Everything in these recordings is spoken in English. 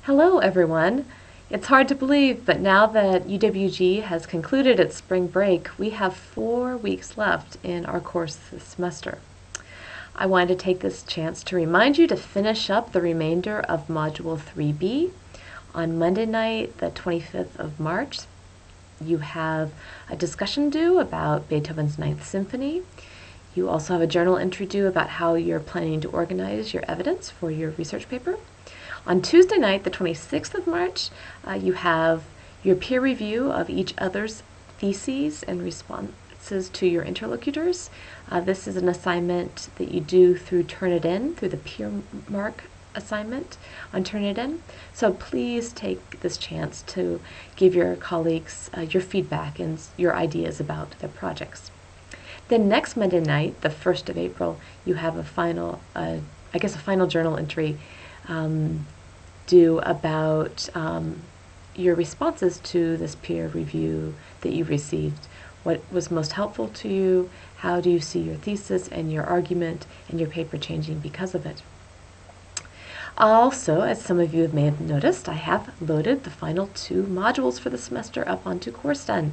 Hello everyone! It's hard to believe, but now that UWG has concluded its spring break, we have 4 weeks left in our course this semester. I wanted to take this chance to remind you to finish up the remainder of Module 3B. On Monday night, the 25th of March, you have a discussion due about Beethoven's Ninth Symphony. You also have a journal entry due about how you're planning to organize your evidence for your research paper. On Tuesday night, the 26th of March, you have your peer review of each other's theses and responses to your interlocutors. This is an assignment that you do through Turnitin, through the peer mark assignment on Turnitin. So please take this chance to give your colleagues your feedback and your ideas about their projects. Then next Monday night, the 1st of April, you have a final, a final journal entry due about your responses to this peer review that you received. What was most helpful to you? How do you see your thesis and your argument and your paper changing because of it? Also, as some of you may have noticed, I have loaded the final 2 modules for the semester up onto CourseDone.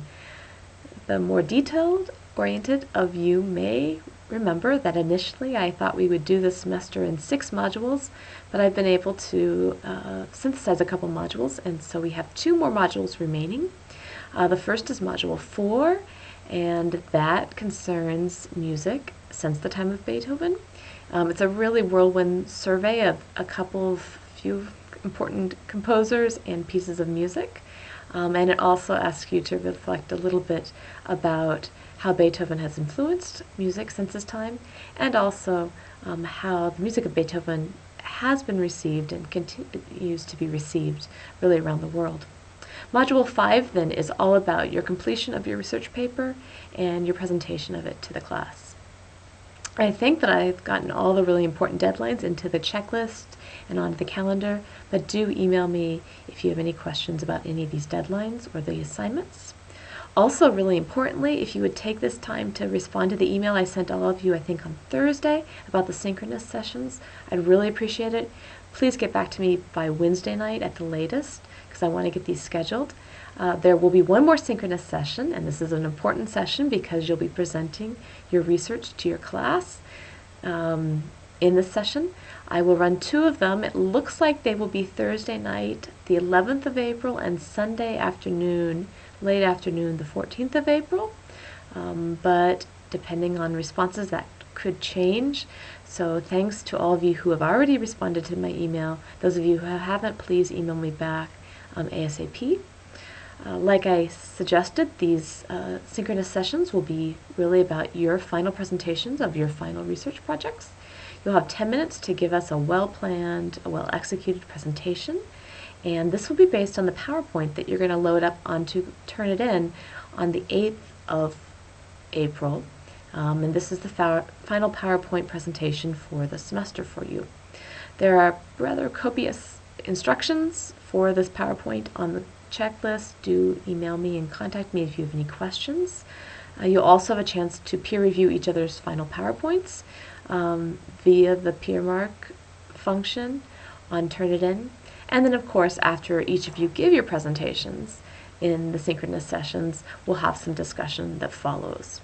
The more detailed-oriented of you may remember that initially I thought we would do this semester in 6 modules, but I've been able to synthesize a couple modules, and so we have 2 more modules remaining. The first is Module 4, and that concerns music since the time of Beethoven. It's a really whirlwind survey of a few important composers and pieces of music. And it also asks you to reflect a little bit about how Beethoven has influenced music since his time, and also how the music of Beethoven has been received and continues to be received really around the world. Module 5 then is all about your completion of your research paper and your presentation of it to the class. I think that I've gotten all the really important deadlines into the checklist and onto the calendar, but do email me if you have any questions about any of these deadlines or the assignments. Also, really importantly, if you would take this time to respond to the email I sent all of you, I think on Thursday, about the synchronous sessions, I'd really appreciate it. Please get back to me by Wednesday night at the latest, because I want to get these scheduled. There will be one more synchronous session, and this is an important session because you'll be presenting your research to your class. In this session, I will run 2 of them. It looks like they will be Thursday night, the 11th of April, and Sunday afternoon, late afternoon, the 14th of April. But depending on responses, that could change. So thanks to all of you who have already responded to my email. Those of you who haven't, please email me back ASAP. Like I suggested, these synchronous sessions will be really about your final presentations of your final research projects. You'll have 10 minutes to give us a well-planned, a well-executed presentation, and this will be based on the PowerPoint that you're going to load up onto Turnitin on the 8th of April, and this is the final PowerPoint presentation for the semester for you. There are rather copious instructions for this PowerPoint on the checklist. Do email me and contact me if you have any questions. You'll also have a chance to peer review each other's final PowerPoints via the peer mark function on Turnitin. And then, of course, after each of you give your presentations in the synchronous sessions, we'll have some discussion that follows.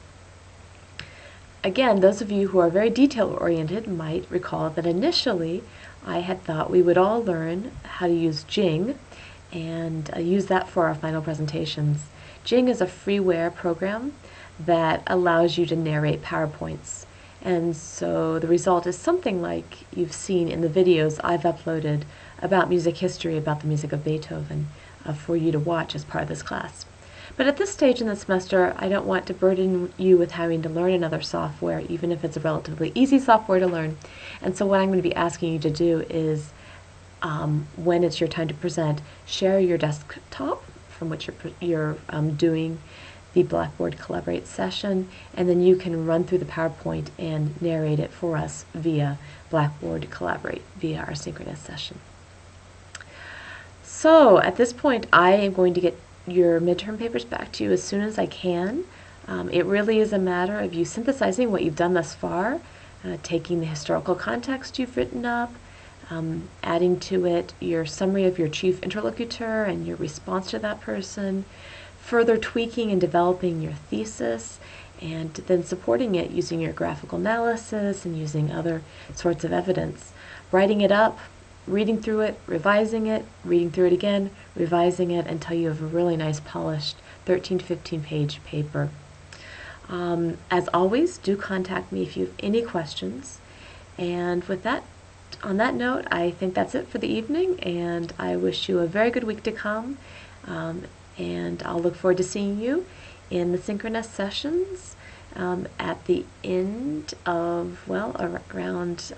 Again, those of you who are very detail-oriented might recall that initially I had thought we would all learn how to use Jing and use that for our final presentations. Jing is a freeware program that allows you to narrate PowerPoints. And so the result is something like you've seen in the videos I've uploaded about music history, about the music of Beethoven, for you to watch as part of this class. But at this stage in the semester, I don't want to burden you with having to learn another software, even if it's a relatively easy software to learn. And so what I'm going to be asking you to do is, when it's your time to present, share your desktop from which you're doing the Blackboard Collaborate session, and then you can run through the PowerPoint and narrate it for us via Blackboard Collaborate, via our synchronous session. So at this point, I am going to get your midterm papers back to you as soon as I can. It really is a matter of you synthesizing what you've done thus far, taking the historical context you've written up, adding to it your summary of your chief interlocutor and your response to that person, further tweaking and developing your thesis, and then supporting it using your graphical analysis and using other sorts of evidence. Writing it up, reading through it, revising it, reading through it again, revising it until you have a really nice polished 13 to 15 page paper. As always, do contact me if you have any questions. And with that, on that note, I think that's it for the evening, and I wish you a very good week to come. And I'll look forward to seeing you in the synchronous sessions at the end of, well, around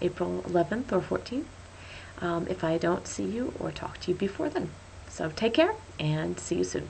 April 11th or 14th, if I don't see you or talk to you before then. So take care and see you soon.